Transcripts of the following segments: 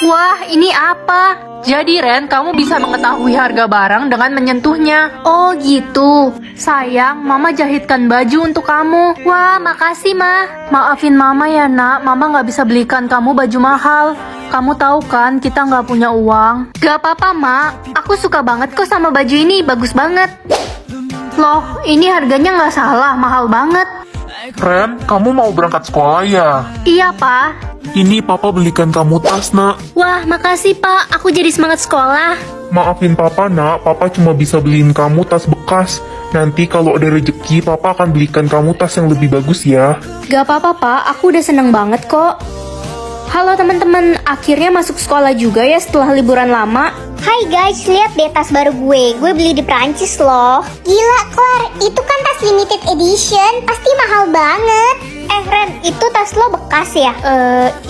Wah, ini apa? Jadi Ren, kamu bisa mengetahui harga barang dengan menyentuhnya. Oh gitu. Sayang, Mama jahitkan baju untuk kamu. Wah, makasih Ma. Maafin Mama ya nak, Mama nggak bisa belikan kamu baju mahal. Kamu tahu kan, kita nggak punya uang. Gak apa-apa Ma, aku suka banget kok sama baju ini, bagus banget. Loh, ini harganya nggak salah, mahal banget. Ren, kamu mau berangkat sekolah ya? Iya Pak. Ini papa belikan kamu tas, nak. Wah, makasih Pak, aku jadi semangat sekolah. Maafin papa, nak. Papa cuma bisa beliin kamu tas bekas. Nanti kalau ada rezeki, papa akan belikan kamu tas yang lebih bagus ya. Gak apa-apa Pak, aku udah seneng banget kok. Halo teman-teman, akhirnya masuk sekolah juga ya setelah liburan lama. Hai guys, lihat deh tas baru gue beli di Prancis loh. Gila Claire, itu kan tas limited edition, pasti mahal banget. Ren, itu tas lo bekas ya?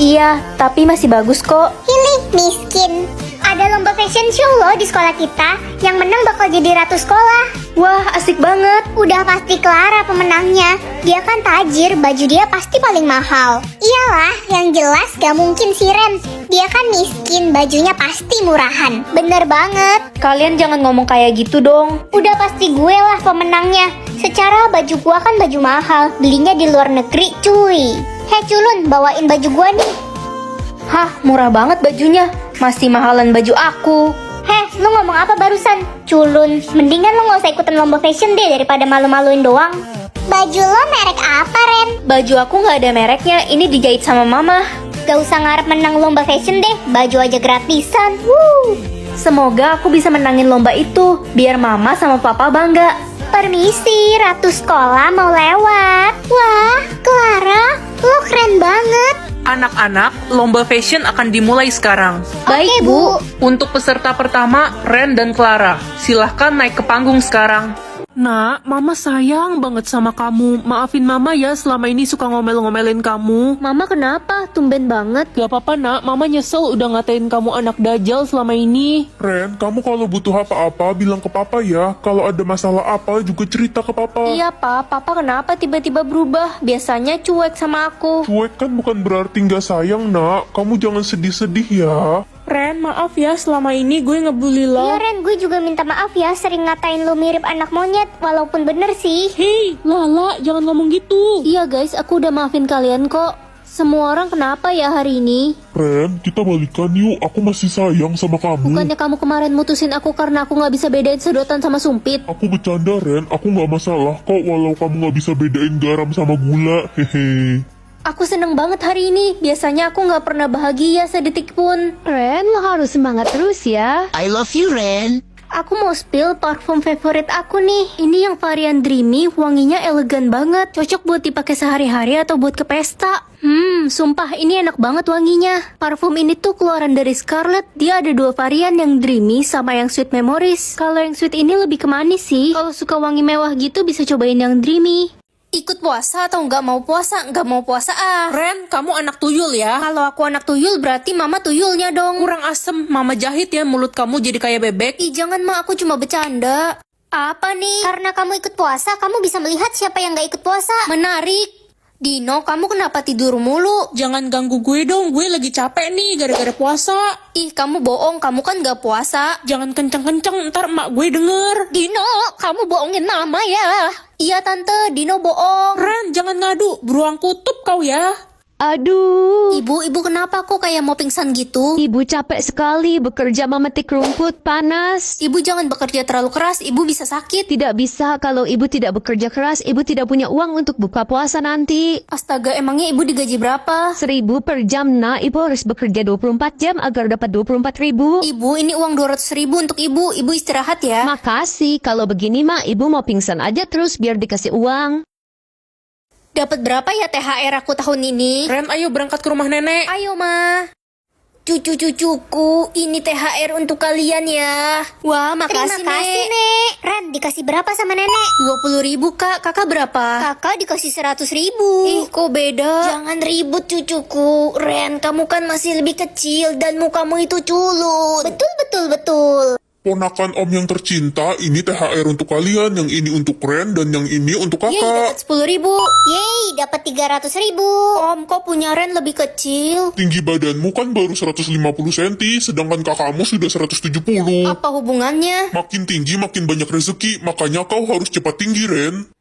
Iya, tapi masih bagus kok. Hilih, miskin. Ada lomba fashion show loh di sekolah kita, yang menang bakal jadi ratu sekolah. Wah, asik banget. Udah pasti Clara pemenangnya. Dia kan tajir, baju dia pasti paling mahal. Iyalah, yang jelas gak mungkin si Ren. Dia kan miskin, bajunya pasti murahan. Bener banget. Kalian jangan ngomong kayak gitu dong. Udah pasti gue lah pemenangnya. Secara baju gua kan baju mahal, belinya di luar negeri cuy. Hei culun, bawain baju gua nih. Hah, murah banget bajunya. Masih mahalan baju aku. Heh, lu ngomong apa barusan? Culun, mendingan lu gak usah ikutan lomba fashion deh daripada malu-maluin doang. Baju lo merek apa, Ren? Baju aku nggak ada mereknya, ini dijahit sama Mama. Gak usah ngarep menang lomba fashion deh, baju aja gratisan. Woo. Semoga aku bisa menangin lomba itu, biar Mama sama Papa bangga. Permisi, ratu sekolah mau lewat. Wah, Clara, lo keren banget. Anak-anak, lomba fashion akan dimulai sekarang. Baik, Oke, Bu. Untuk peserta pertama, Ren dan Clara. Silahkan naik ke panggung sekarang. Nak, Mama sayang banget sama kamu. Maafin Mama ya selama ini suka ngomel-ngomelin kamu. Mama kenapa? Tumben banget. Gak apa-apa nak, Mama nyesel udah ngatain kamu anak dajal selama ini. Ren, kamu kalau butuh apa-apa bilang ke papa ya. Kalau ada masalah apa juga cerita ke papa. Iya, Pak. Papa kenapa tiba-tiba berubah? Biasanya cuek sama aku. Cuek kan bukan berarti nggak sayang, nak. Kamu jangan sedih-sedih ya. Ren, maaf ya selama ini gue ngebully lo. Iya Ren, gue juga minta maaf ya sering ngatain lo mirip anak monyet. Walaupun bener sih. Hei, Lala, jangan ngomong gitu. Iya guys, aku udah maafin kalian kok. Semua orang kenapa ya hari ini? Ren, kita balikan yuk. Aku masih sayang sama kamu. Bukannya kamu kemarin mutusin aku karena aku nggak bisa bedain sedotan sama sumpit? Aku bercanda, Ren. Aku nggak masalah kok walau kamu nggak bisa bedain garam sama gula. Hehe. Aku seneng banget hari ini. Biasanya aku nggak pernah bahagia sedetik pun. Ren, lo harus semangat terus ya. I love you, Ren. Aku mau spill parfum favorit aku nih. Ini yang varian dreamy, wanginya elegan banget. Cocok buat dipakai sehari-hari atau buat ke pesta. Sumpah ini enak banget wanginya. Parfum ini tuh keluaran dari Scarlett. Dia ada dua varian, yang dreamy sama yang sweet memories. Kalau yang sweet ini lebih ke manis sih. Kalau suka wangi mewah gitu bisa cobain yang dreamy. Ikut puasa atau nggak mau puasa? Nggak mau puasa ah. Ren, kamu anak tuyul ya. Kalau aku anak tuyul berarti mama tuyulnya dong. Kurang asem, Mama jahit ya mulut kamu jadi kayak bebek. Ih jangan Ma, aku cuma bercanda. Apa nih? Karena kamu ikut puasa, kamu bisa melihat siapa yang gak ikut puasa. Menarik. Dino, kamu kenapa tidur mulu? Jangan ganggu gue dong, gue lagi capek nih gara-gara puasa. Ih, kamu bohong, kamu kan gak puasa. Jangan kenceng-kenceng, ntar emak gue denger. Dino, kamu bohongin mama ya. Iya tante, Dino bohong. Ren, jangan ngadu, beruang kutub kau ya. Aduh, Ibu kenapa kok kayak mau pingsan gitu? ibu capek sekali bekerja memetik rumput panas. Ibu jangan bekerja terlalu keras, ibu bisa sakit. Tidak bisa kalau ibu tidak bekerja keras, ibu tidak punya uang untuk buka puasa nanti. Astaga, emangnya ibu digaji berapa? 1.000 per jam, nah ibu harus bekerja 24 jam agar dapat 24.000. Ibu, ini uang 200.000 untuk ibu. Ibu istirahat ya. Makasih, kalau begini mah ibu mau pingsan aja terus biar dikasih uang. Dapat berapa ya THR aku tahun ini? Ren, ayo berangkat ke rumah nenek. Ayo Ma. Cucu-cucuku, ini THR untuk kalian ya. Wah, makasih Terima kasih, Nek. Nek. Ren, dikasih berapa sama Nenek? 20.000 Kak, kakak berapa? Kakak dikasih 100.000. Ih, kok beda? Jangan ribut cucuku. Ren, kamu kan masih lebih kecil dan mukamu itu culun. Betul. Ponakan Om yang tercinta, ini THR untuk kalian, yang ini untuk Ren, dan yang ini untuk Yeay, kakak. dapat 10.000. Yeay, dapat 300.000. Om, kok punya Ren lebih kecil? Tinggi badanmu kan baru 150 cm, sedangkan kakakmu sudah 170. Apa hubungannya? Makin tinggi makin banyak rezeki, makanya kau harus cepat tinggi, Ren.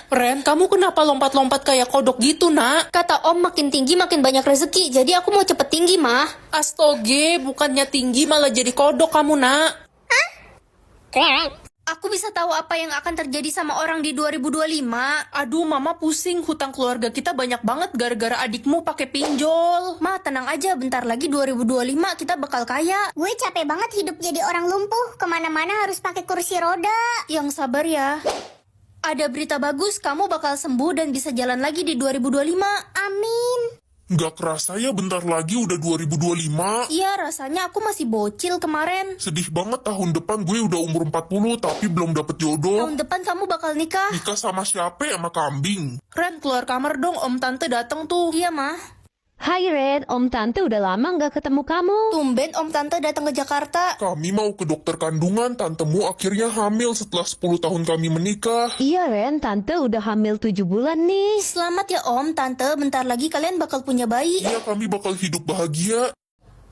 Ren, kamu kenapa lompat-lompat kayak kodok gitu, nak? Kata Om makin tinggi makin banyak rezeki, jadi aku mau cepet tinggi, Mah. Astoge, bukannya tinggi malah jadi kodok kamu, nak. Aku bisa tahu apa yang akan terjadi sama orang di 2025. Aduh, mama pusing. Hutang keluarga kita banyak banget gara-gara adikmu pakai pinjol. Ma, tenang aja, bentar lagi 2025 kita bakal kaya. Gue capek banget hidup jadi orang lumpuh. Kemana-mana harus pakai kursi roda. Yang sabar ya. Ada berita bagus, kamu bakal sembuh dan bisa jalan lagi di 2025. Amin. Nggak kerasa ya bentar lagi udah 2025. Iya, rasanya aku masih bocil kemarin. Sedih banget tahun depan gue udah umur 40 tapi belum dapet jodoh. Tahun depan kamu bakal nikah. Nikah sama siapa ya? Sama kambing. Ren, keluar kamar dong. Om tante datang tuh. Iya, Mah. Hai Red, Om Tante udah lama nggak ketemu kamu. Tumben Om Tante datang ke Jakarta. Kami mau ke dokter kandungan, tantemu akhirnya hamil setelah 10 tahun kami menikah. Iya Ren, Tante udah hamil 7 bulan nih. Selamat ya Om, Tante. Bentar lagi kalian bakal punya bayi. Iya, kami bakal hidup bahagia.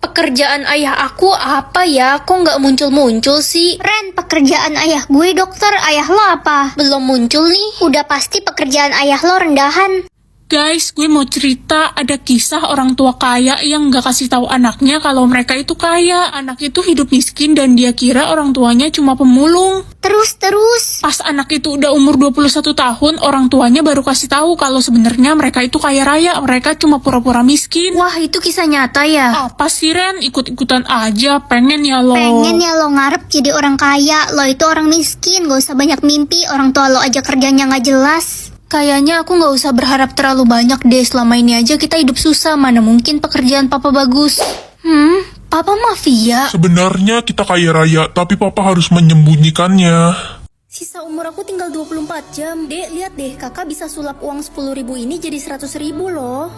Pekerjaan ayah aku apa ya? Kok nggak muncul-muncul sih? Ren, pekerjaan ayah gue dokter. Ayah lo apa? Belum muncul nih. Udah pasti pekerjaan ayah lo rendahan. Guys, gue mau cerita ada kisah orang tua kaya yang gak kasih tahu anaknya kalau mereka itu kaya. Anak itu hidup miskin dan dia kira orang tuanya cuma pemulung. Terus. Pas anak itu udah umur 21 tahun, orang tuanya baru kasih tahu kalau sebenarnya mereka itu kaya raya, mereka cuma pura-pura miskin. Wah, itu kisah nyata ya? Apa sih Ren? Ikut-ikutan aja, pengen ya lo. Pengen ya lo ngarep jadi orang kaya. Lo itu orang miskin, gak usah banyak mimpi. Orang tua lo aja kerjanya gak jelas. Kayaknya aku nggak usah berharap terlalu banyak deh. Selama ini aja kita hidup susah. Mana mungkin pekerjaan papa bagus. Papa mafia. Sebenarnya kita kaya raya, tapi papa harus menyembunyikannya. Sisa umur aku tinggal 24 jam. Dek, lihat deh, kakak bisa sulap uang 10.000 ini jadi 100.000 loh.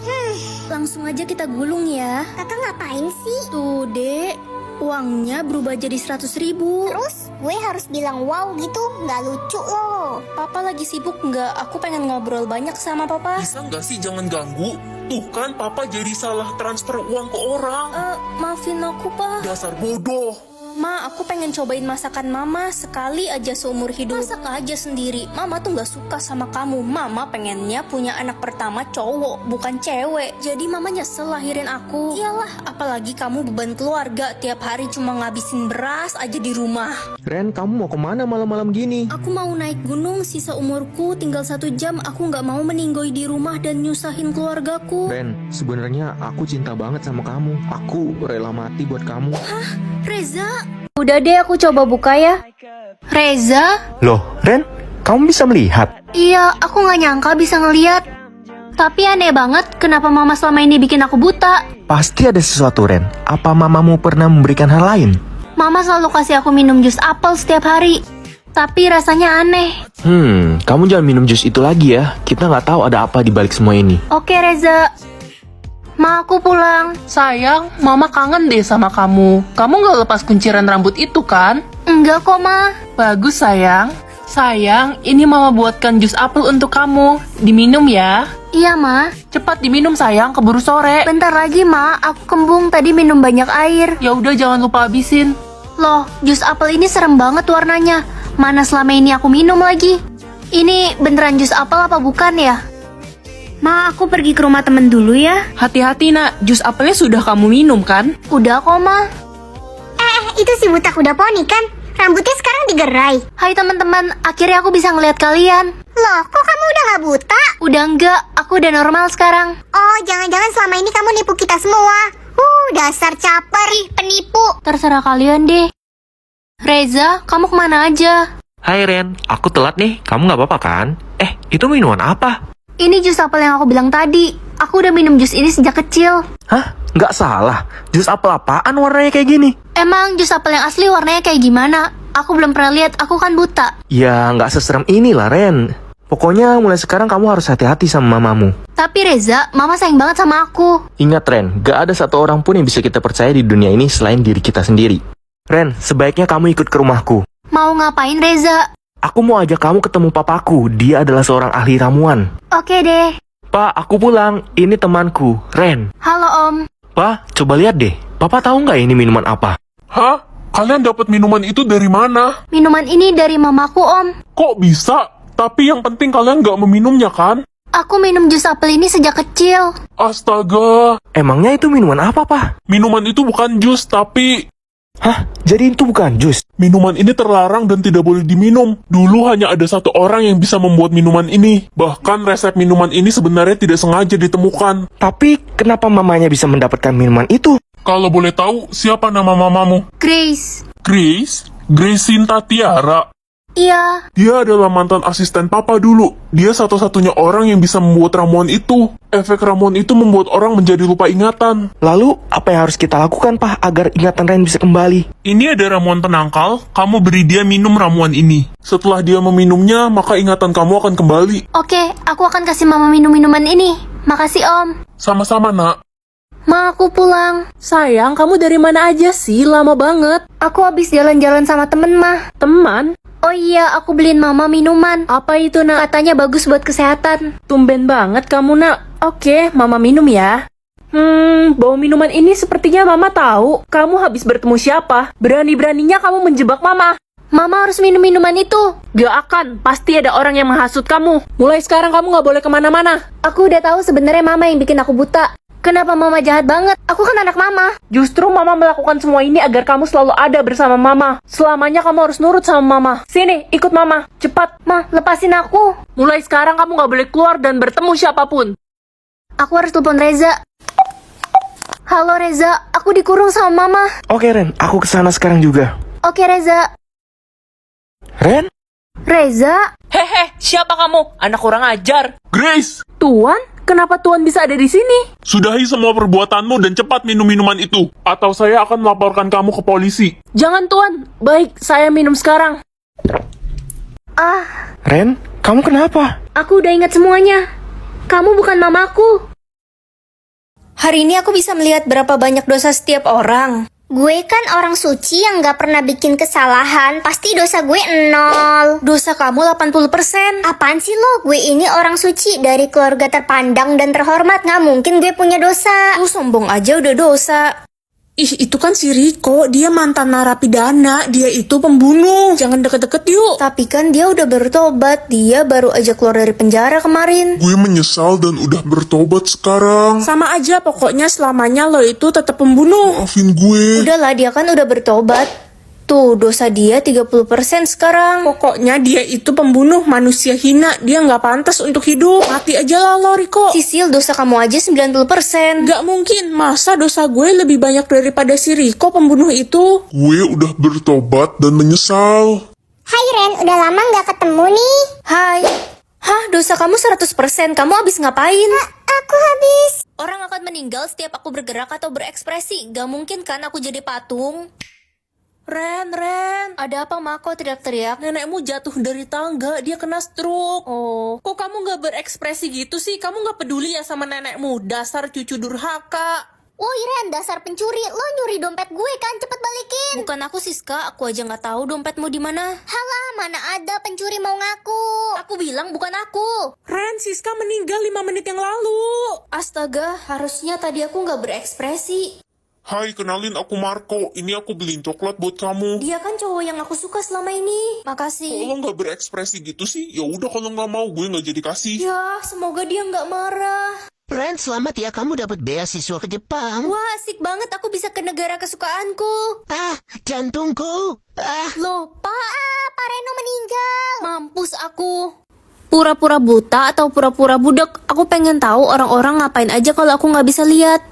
Langsung aja kita gulung ya. Kakak ngapain sih? Tuh, Dek. Uangnya berubah jadi 100.000. Terus gue harus bilang wow gitu, nggak lucu loh. Papa lagi sibuk nggak? Aku pengen ngobrol banyak sama papa. Bisa nggak sih jangan ganggu? Tuh kan papa jadi salah transfer uang ke orang. Maafin aku, Pa. Dasar bodoh. Ma, aku pengen cobain masakan mama sekali aja seumur hidup. Masak aja sendiri. Mama tuh gak suka sama kamu. Mama pengennya punya anak pertama cowok, bukan cewek. Jadi mama nyesel lahirin aku. Iyalah, apalagi kamu beban keluarga. Tiap hari cuma ngabisin beras aja di rumah. Ren, kamu mau kemana malam-malam gini? Aku mau naik gunung, sisa umurku tinggal 1 jam. Aku gak mau meninggoy di rumah dan nyusahin keluargaku. Ren, sebenarnya aku cinta banget sama kamu. Aku rela mati buat kamu. Reza, udah deh aku coba buka ya. Reza? Loh, Ren, kamu bisa melihat? Iya, aku gak nyangka bisa ngeliat. Tapi aneh banget, kenapa mama selama ini bikin aku buta? Pasti ada sesuatu, Ren. Apa mamamu pernah memberikan hal lain? Mama selalu kasih aku minum jus apel setiap hari. Tapi rasanya aneh. Kamu jangan minum jus itu lagi ya. Kita nggak tahu ada apa di balik semua ini. Oke, Reza. Ma, aku pulang. Sayang, mama kangen deh sama kamu. Kamu gak lepas kunciran rambut itu kan? Enggak kok, Ma. Bagus sayang. Sayang, ini mama buatkan jus apel untuk kamu. Diminum ya. Iya, Ma. Cepat diminum sayang, keburu sore. Bentar lagi, Ma. Aku kembung tadi minum banyak air. Ya udah jangan lupa habisin. Loh, jus apel ini serem banget warnanya. Mana selama ini aku minum lagi? Ini beneran jus apel apa bukan ya? Ma, aku pergi ke rumah temen dulu ya. Hati-hati nak, jus apelnya sudah kamu minum kan? Udah kok, Ma. Itu si buta kuda poni kan? Rambutnya sekarang digerai. Hai teman-teman, akhirnya aku bisa ngeliat kalian. Loh, kok kamu udah gak buta? Udah enggak, aku udah normal sekarang. Oh, jangan-jangan selama ini kamu nipu kita semua. Dasar caper, penipu. Terserah kalian deh. Reza, kamu kemana aja? Hai Ren, aku telat nih. Kamu nggak apa-apa kan? Itu minuman apa? Ini jus apel yang aku bilang tadi. Aku udah minum jus ini sejak kecil. Hah? Nggak salah. Jus apel apaan warnanya kayak gini? Emang jus apel yang asli warnanya kayak gimana? Aku belum pernah lihat, aku kan buta. Ya, nggak seserem inilah Ren. Pokoknya mulai sekarang kamu harus hati-hati sama mamamu. Tapi Reza, mama sayang banget sama aku. Ingat Ren, gak ada satu orang pun yang bisa kita percaya di dunia ini selain diri kita sendiri. Ren, sebaiknya kamu ikut ke rumahku. Mau ngapain, Reza? Aku mau ajak kamu ketemu papaku. Dia adalah seorang ahli ramuan. Oke deh. Pak, aku pulang. Ini temanku, Ren. Halo, Om. Pak, coba lihat deh. Papa tahu nggak ini minuman apa? Hah? Kalian dapat minuman itu dari mana? Minuman ini dari mamaku, Om. Kok bisa? Tapi yang penting kalian nggak meminumnya kan? Aku minum jus apel ini sejak kecil. Astaga, Emangnya itu minuman apa, Pak? minuman itu bukan jus tapi Hah? Jadi itu bukan jus? minuman ini terlarang dan tidak boleh diminum. Dulu hanya ada satu orang yang bisa membuat minuman ini. Bahkan resep minuman ini sebenarnya tidak sengaja ditemukan. Tapi kenapa mamanya bisa mendapatkan minuman itu? Kalau boleh tahu, siapa nama mamamu? Grace. Grace? Grace Sinta Tiara. Iya. Dia adalah mantan asisten papa dulu. Dia satu-satunya orang yang bisa membuat ramuan itu. Efek ramuan itu membuat orang menjadi lupa ingatan. Lalu, apa yang harus kita lakukan, Pak, agar ingatan Ren bisa kembali? Ini ada ramuan penangkal, kamu beri dia minum ramuan ini. Setelah dia meminumnya, maka ingatan kamu akan kembali. Oke, aku akan kasih mama minum minuman ini. Makasih, Om. Sama-sama, nak. Ma, aku pulang. Sayang, kamu dari mana aja sih? Lama banget. Aku habis jalan-jalan sama temen, Ma. Teman? Oh iya, aku beliin mama minuman. Apa itu, nak? Katanya bagus buat kesehatan. Tumben banget kamu, nak. Oke, mama minum ya. Bau minuman ini sepertinya mama tahu. Kamu habis bertemu siapa? Berani-beraninya kamu menjebak mama. Mama harus minum minuman itu. Gak akan, pasti ada orang yang menghasut kamu. Mulai sekarang kamu gak boleh kemana-mana. Aku udah tahu sebenarnya mama yang bikin aku buta. Kenapa mama jahat banget? Aku kan anak mama. Justru mama melakukan semua ini agar kamu selalu ada bersama mama. Selamanya kamu harus nurut sama mama. Sini, ikut mama. Cepat. Ma, lepasin aku. Mulai sekarang kamu gak boleh keluar dan bertemu siapapun. Aku harus telepon Reza. Halo Reza, aku dikurung sama mama. Oke, Ren. Aku kesana sekarang juga. Oke Reza. Ren? Reza? Hehe, siapa kamu? Anak kurang ajar. Grace, Tuan? Kenapa Tuan bisa ada di sini? sudahi semua perbuatanmu dan cepat minum minuman itu. Atau saya akan melaporkan kamu ke polisi. Jangan Tuan. Baik, saya minum sekarang. Ren, kamu kenapa? Aku udah ingat semuanya. Kamu bukan mamaku. Hari ini aku bisa melihat berapa banyak dosa setiap orang. Gue kan orang suci yang gak pernah bikin kesalahan, pasti dosa gue 0. Dosa kamu 80%. Apaan sih lo? Gue ini orang suci dari keluarga terpandang dan terhormat, gak mungkin gue punya dosa. Lu sombong aja udah dosa. Ih, itu kan si Riko, dia mantan narapidana, dia itu pembunuh. Jangan deket-deket yuk. Tapi kan dia udah bertobat. Dia baru aja keluar dari penjara kemarin. Gue menyesal dan udah bertobat sekarang. Sama aja, pokoknya selamanya lo itu tetap pembunuh. Maafin gue. Udahlah, dia kan udah bertobat. Tuh, dosa dia 30% sekarang. Pokoknya dia itu pembunuh, manusia hina, dia nggak pantas untuk hidup. Mati aja lah lo, Riko. Sisil, dosa kamu aja 90%. Gak mungkin, masa dosa gue lebih banyak daripada si Riko pembunuh itu? Gue udah bertobat dan menyesal. Hai Ren, udah lama gak ketemu nih. Hai. Hah, dosa kamu 100%. Kamu habis ngapain? Aku habis. Orang akan meninggal setiap aku bergerak atau berekspresi. Gak mungkin kan aku jadi patung? Ren. Ada apa, Ma? Kok teriak-teriak? Nenekmu jatuh dari tangga, dia kena stroke. Oh, Kok kamu gak berekspresi gitu sih? Kamu gak peduli ya sama nenekmu? Dasar cucu durhaka. Woi Ren, dasar pencuri. Lo nyuri dompet gue kan? Cepet balikin. bukan aku Siska. Aku aja nggak tahu dompetmu di mana. Halah, mana ada pencuri mau ngaku. Aku bilang bukan aku. Ren, Siska meninggal 5 menit yang lalu. Astaga, harusnya tadi aku nggak berekspresi. Hai, kenalin aku Marco. Ini aku beliin coklat buat kamu. Dia kan cowok yang aku suka selama ini. Kok Makasih. lo nggak berekspresi gitu sih? Ya udah kalau nggak mau, gue nggak jadi kasih. Ya, semoga dia nggak marah. Ren, selamat ya kamu dapat beasiswa ke Jepang. Wah, asik banget aku bisa ke negara kesukaanku. Jantungku. Loh, Pak Reno meninggal. Mampus aku. Pura-pura buta atau pura-pura budak? Aku pengen tahu orang-orang ngapain aja kalau aku nggak bisa lihat.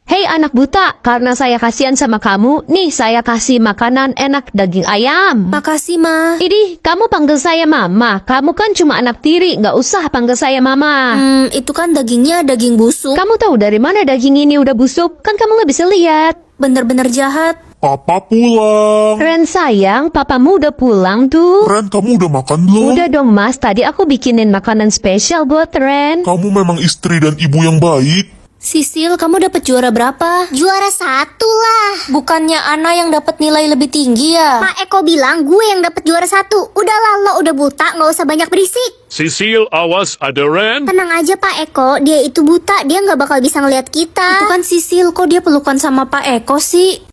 Hei anak buta, karena saya kasihan sama kamu, nih saya kasih makanan enak daging ayam. Makasih, Ma. Ini, kamu panggil saya mama. Kamu kan cuma anak tiri, nggak usah panggil saya mama. Itu kan dagingnya daging busuk. Kamu tahu dari mana daging ini udah busuk? Kan kamu nggak bisa lihat. Bener-bener jahat. Papa pulang. Ren sayang, papamu udah pulang tuh. Ren, kamu udah makan belum? Udah dong mas, tadi aku bikinin makanan spesial buat Ren. Kamu memang istri dan ibu yang baik. Sisil, kamu dapat juara berapa? Juara 1 lah. Bukannya Ana yang dapat nilai lebih tinggi ya? Pak Eko bilang gue yang dapat juara 1. Udahlah, lo udah buta, nggak usah banyak berisik. Sisil, awas, ada Ren. Tenang aja Pak Eko, dia itu buta, dia nggak bakal bisa ngeliat kita. Itu kan Sisil, kok dia pelukan sama Pak Eko sih?